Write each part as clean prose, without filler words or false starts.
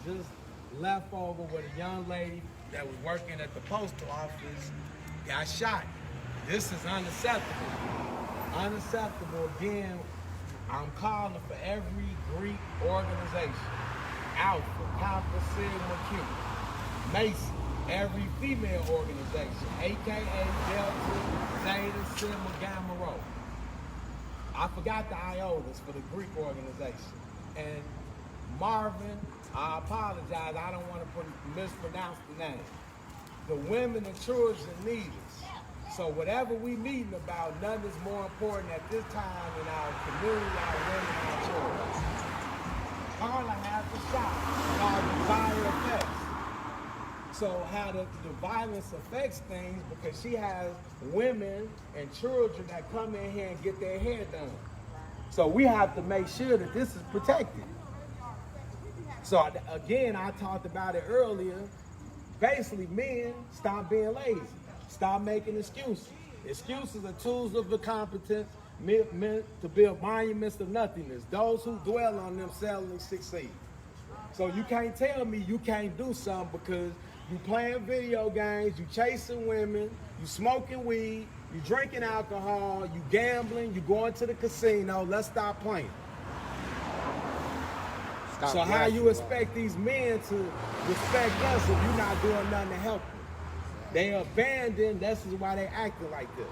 just left over with a young lady that was working at the postal office, got shot. This is unacceptable. Unacceptable. Again, I'm calling for every Greek organization, Alpha, Kappa, Sigma, Q, Mason, every female organization, AKA Delta, Zeta, Sigma, Gamma Rho. I forgot the iotas for the Greek organization. And Marvin, I apologize, I don't want to mispronounce the name. The women and children need us. So whatever we meeting about, none is more important at this time in our community, our women, our children. Carla has a shot called the fire effects. So how the violence affects things, because she has women and children that come in here and get their hair done. So we have to make sure that this is protected. So again, I talked about it earlier. Basically, men, stop being lazy. Stop making excuses. Excuses are tools of incompetence meant to build monuments of nothingness. Those who dwell on them seldom succeed. So you can't tell me you can't do something because you playing video games, you chasing women, you smoking weed, you drinking alcohol, you gambling, you going to the casino. Let's stop playing. So how you expect these men to respect us if you're not doing nothing to help them? They abandoned, this is why they acting like this.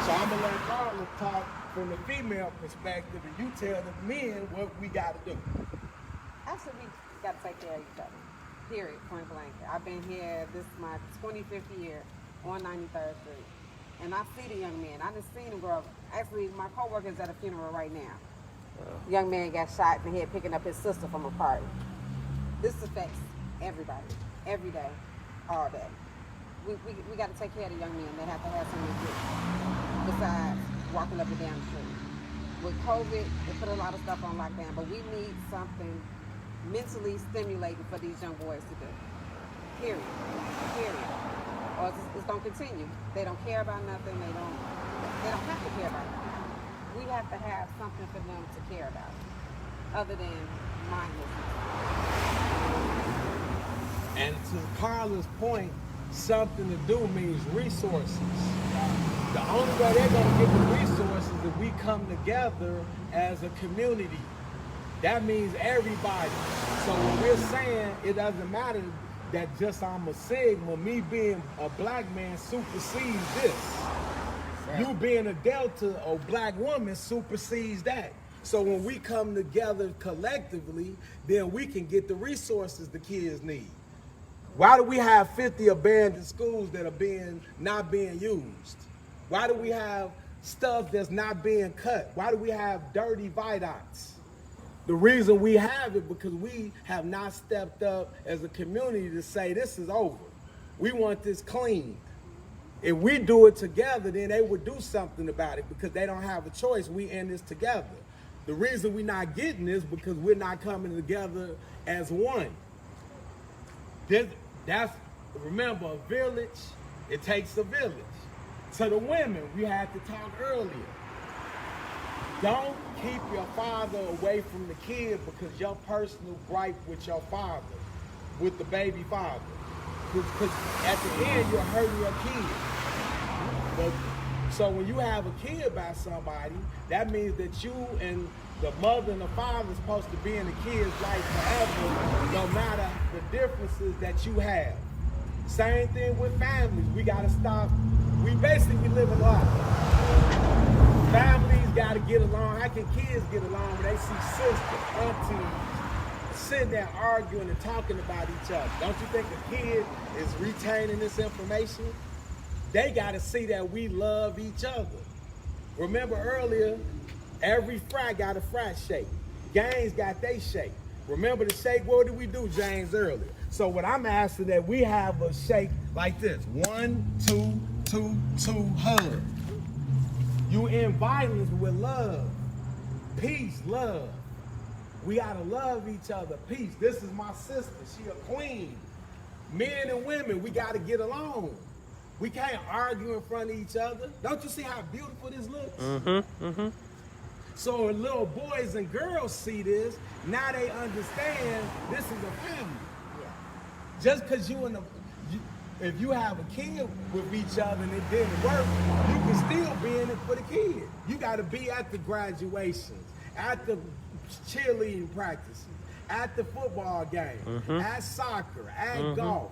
So I'm gonna let Carla talk from the female perspective and you tell the men what we gotta do. Actually, we gotta take care of each other. Period, point blank. I've been here, this is my 25th year on 93rd Street. And I see the young men, I just seen them grow up. Actually, my coworker's at a funeral right now. Young man got shot in the head picking up his sister from a party. This affects everybody, every day, all day. We got to take care of the young men. They have to have something to do besides walking up and down the street. With COVID, they put a lot of stuff on lockdown, but we need something mentally stimulating for these young boys to do. Period. Period. Or it's going to continue. They don't care about nothing. They don't have to care about nothing. We have to have something for them to care about, other than mindlessness. And to Carla's point, something to do means resources. The only way they're gonna get the resources is if we come together as a community. That means everybody. So when we're saying it doesn't matter that just I'm a Sigma, me being a black man supersedes this. You being a Delta or black woman supersedes that. So when we come together collectively, then we can get the resources the kids need. Why do we have 50 abandoned schools that are not being used? Why do we have stuff that's not being cut? Why do we have dirty viaducts? The reason we have it because we have not stepped up as a community to say this is over. We want this clean. If we do it together, then they would do something about it because they don't have a choice. We in this together. The reason we're not getting this because we're not coming together as one. Remember, a village, it takes a village. To the women, we had to talk earlier. Don't keep your father away from the kid because your personal gripe with your father, with the baby father. Because at the end, you're hurting your kid. But, so when you have a kid by somebody, that means that you and the mother and the father are supposed to be in the kid's life forever, no matter the differences that you have. Same thing with families. We gotta stop. We basically live in life. Families gotta get along. How can kids get along when they see sisters, aunties, sitting there arguing and talking about each other? Don't you think a kid is retaining this information? They got to see that we love each other. Remember earlier, every frat got a frat shake. Gangs got they shake. Remember the shake? What did we do, James, earlier? So what I'm asking that we have a shake like this. 1, 2, 2, 2, hug. You in violence with love. Peace, love. We gotta love each other. Peace. This is my sister. She a queen. Men and women, we gotta get along. We can't argue in front of each other. Don't you see how beautiful this looks? So when little boys and girls see this, now they understand this is a family. Yeah. Just because if you have a kid with each other and it didn't work, you can still be in it for the kid. You got to be at the graduations, at the cheerleading practices, at the football game, at soccer, at golf,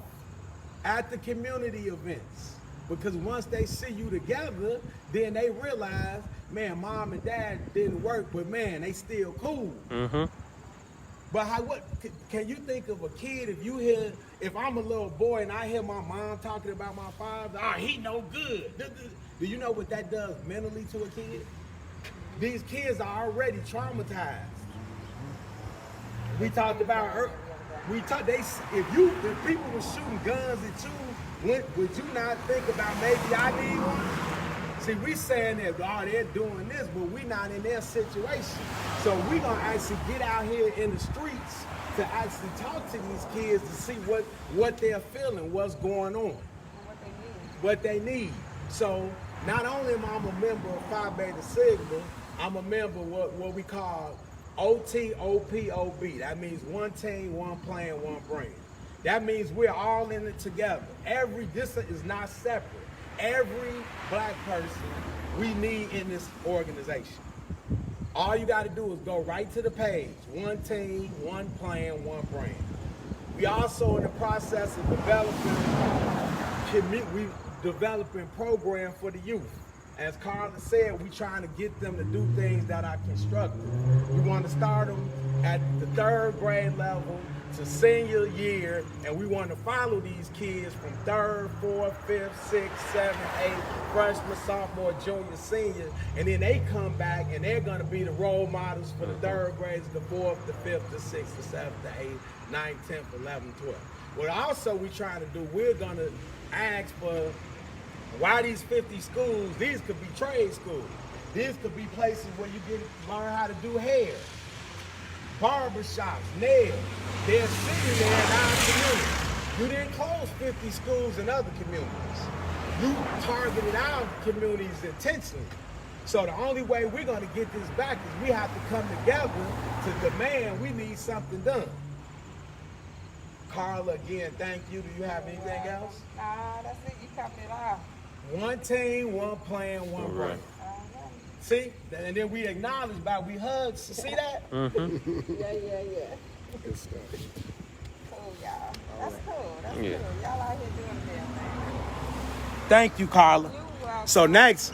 at the community events. Because once they see you together, then they realize, man, mom and dad didn't work, but man, they still cool. But can you think of a kid if I'm a little boy and I hear my mom talking about my father, he no good. Do you know what that does mentally to a kid? These kids are already traumatized. We talked about if people were shooting guns at you, would you not think about maybe I need one? See, we saying that they're doing this, but we not in their situation. So we gonna actually get out here in the streets to actually talk to these kids to see what they're feeling, what's going on, what they need. So not only am I a member of Phi Beta Sigma, I'm a member of what we call OTOPOB. That means one team, one plan, one brand. That means we're all in it together. This is not separate. Every black person we need in this organization. All you got to do is go right to the page. One team, one plan, one brand. We also in the process of developing program for the youth. As Carla said, we trying to get them to do things that are constructive. We want to start them at the 3rd grade level to senior year, and we want to follow these kids from 3rd, 4th, 5th, 6th, 7th, 8th, freshman, sophomore, junior, senior, and then they come back and they're going to be the role models for the 3rd grades, the 4th, the 5th, the 6th, the 7th, the 8th, 9th, 10th, 11th, 12th. What also we trying to do, we're going to ask for why these 50 schools. These could be trade schools. These could be places where you learn how to do hair, barbershops, nails. They're sitting there in our community. You didn't close 50 schools in other communities. You targeted our communities intentionally. So the only way we're going to get this back is we have to come together to demand we need something done. Carla, again, thank you. Do you have anything else? Nah, that's it. You covered it all. One team, one plan, one brand. See? And then we acknowledge we hug. See that? Yeah. Good stuff. Cool, y'all. That's cool. That's cool. Y'all out here doing this, man. Thank you, Carla. You welcome. So next,